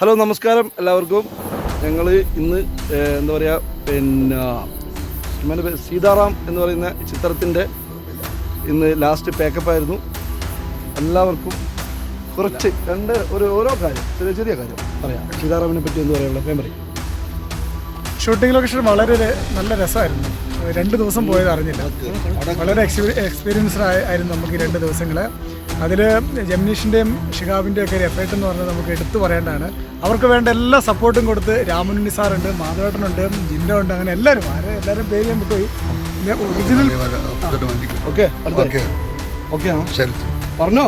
Hello നമസ്കാരം എല്ലാവർക്കും. ഞങ്ങൾ ഇന്ന് എന്താ പറയുക സീതാറാം എന്ന് പറയുന്ന ചിത്രത്തിൻ്റെ ഇന്ന് ലാസ്റ്റ് പാക്കപ്പായിരുന്നു. എല്ലാവർക്കും കുറച്ച് ഓരോ കാര്യം ചെറിയ കാര്യം പറയാം. സീതാറാമിനെ പറ്റി എന്ന് പറയാനുള്ള ഫേമറി ഷൂട്ടിംഗ് ലൊക്കേഷൻ വളരെ നല്ല രസമായിരുന്നു. 2 ദിവസം പോയത് അറിഞ്ഞില്ല. വളരെ എക്സ്പീരിയൻസ്ഡ് ആയിരുന്നു നമുക്ക് ഈ 2 ദിവസങ്ങൾ. അതിൽ ജംനീഷിൻ്റെയും ഷിഹാബിൻ്റെയും ഒക്കെ ഒരു എഫേർട്ട് എന്ന് പറഞ്ഞാൽ നമുക്ക് എടുത്തു പറയേണ്ടതാണ്. അവർക്ക് വേണ്ട എല്ലാ സപ്പോർട്ടും കൊടുത്ത് രാമനുണ്ണി സാറുണ്ട്, മാധവേട്ടനുണ്ട്, ജിൻഡോ ഉണ്ട്, അങ്ങനെ എല്ലാവരും പേര് ഞാൻ വിട്ടുപോയി. ഒറിജിനൽ പറഞ്ഞോ.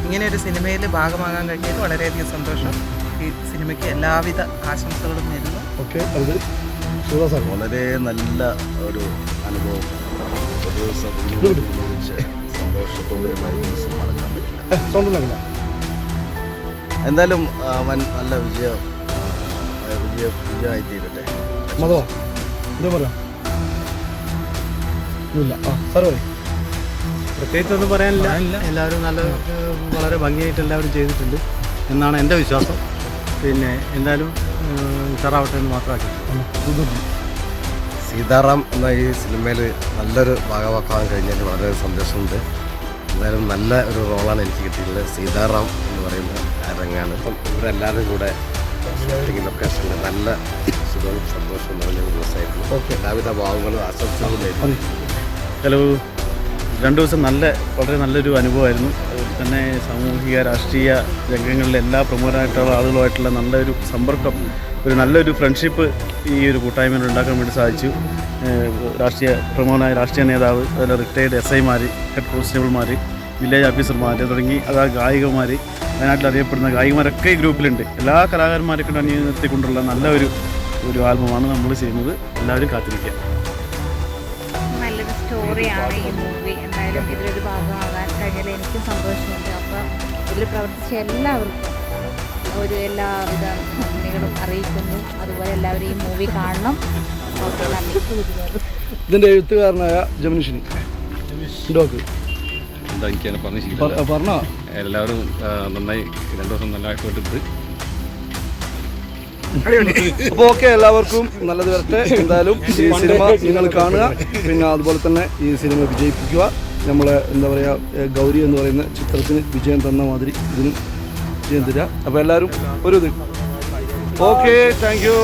ഇങ്ങനെ ഒരു സിനിമയിൽ ഭാഗമാകാൻ കഴിഞ്ഞാൽ വളരെയധികം സന്തോഷം. ഈ സിനിമയ്ക്ക് എല്ലാവിധ ആശംസകളും നേരുന്നു. വളരെ നല്ല ഒരു അനുഭവം. സന്തോഷത്തോടെ എന്തായാലും നല്ല വിജയമായി തീരട്ടെ. പ്രത്യേകിച്ചൊന്നും പറയാനില്ല. എല്ലാവരും വളരെ ഭംഗിയായിട്ട് എല്ലാവരും ചെയ്തിട്ടുണ്ട് എന്നാണ് എൻ്റെ വിശ്വാസം. പിന്നെ എന്തായാലും ഉഷാറാവട്ടെ എന്ന് മാത്രമാക്കി. സീതാറാം എന്ന ഈ സിനിമയിൽ നല്ലൊരു ഭാഗമാക്കാൻ കഴിഞ്ഞാൽ വളരെ സന്തോഷമുണ്ട്. എന്തായാലും നല്ല ഒരു റോളാണ് എനിക്ക് കിട്ടിയിട്ടുള്ളത്. സീതാറാം എന്ന് പറയുന്ന രംഗാണ്. അപ്പം ഇവരെല്ലാവരും കൂടെ ഷൂട്ടിംഗ് ലൊക്കേഷനിൽ നല്ല സുഖവും സന്തോഷവും നിറഞ്ഞ ഒരു ദിവസമായിരുന്നു. എല്ലാവിധ ഭാവങ്ങളും ആശംസകളും നേരുന്നു. ഹലോ, 2 ദിവസം വളരെ നല്ലൊരു അനുഭവമായിരുന്നു. അതുപോലെ തന്നെ സാമൂഹിക രാഷ്ട്രീയ രംഗങ്ങളിലെ എല്ലാ പ്രമുഖരായിട്ടുള്ള ആളുകളുമായിട്ടുള്ള നല്ലൊരു സമ്പർക്കം, നല്ലൊരു ഫ്രണ്ട്ഷിപ്പ് ഈ ഒരു കൂട്ടായ്മയിൽ ഉണ്ടാക്കാൻ വേണ്ടി സാധിച്ചു. പ്രമുഖനായ രാഷ്ട്രീയ നേതാവ്, അതുപോലെ റിട്ടയർഡ് SI-മാർ, ഹെഡ് കോൺസ്റ്റബിൾമാർ, വില്ലേജ് ഓഫീസർമാർ തുടങ്ങി ഗായികമാർ, വയനാട്ടിൽ അറിയപ്പെടുന്ന ഗായികമാരൊക്കെ ഈ ഗ്രൂപ്പിലുണ്ട്. എല്ലാ കലാകാരന്മാരൊക്കെ അണിനിർത്തിക്കൊണ്ടുള്ള നല്ലൊരു ആൽബമാണ് നമ്മൾ ചെയ്യുന്നത്. എല്ലാവരും കാത്തിരിക്കുക. നല്ലൊരു സ്റ്റോറിയാണ് ഈ മൂവി. എന്തായാലും ഇതിലൊരു ഭാഗമാകാൻ കഴിഞ്ഞാൽ എനിക്കും സന്തോഷമുണ്ട്. അപ്പോൾ ഇതിൽ പ്രവർത്തിച്ച എല്ലാവർക്കും എല്ലാവിധ നന്ദികളും അറിയിക്കുന്നു. അതുപോലെ എല്ലാവരും ഈ മൂവി കാണണം. ഇതിൻ്റെ എഴുത്തുകാരനായ ജംനീഷിന് പറഞ്ഞോ. എല്ലാവരും നന്നായി 2 ദിവസം നല്ലതായിട്ട് പോയിട്ടുണ്ട്. അപ്പോൾ ഓക്കെ, എല്ലാവർക്കും നല്ലത് വരട്ടെ. എന്തായാലും ഈ സിനിമ നിങ്ങൾ കാണുക. പിന്നെ അതുപോലെ തന്നെ ഈ സിനിമ വിജയിപ്പിക്കുക. നമ്മളെ എന്താ പറയുക, ഗൗരി എന്ന് പറയുന്ന ചിത്രത്തിന് വിജയം തന്ന മാതിരി ഇതിനും വിജയം തരിക. അപ്പോൾ എല്ലാവരും ഓക്കെ, താങ്ക് യു.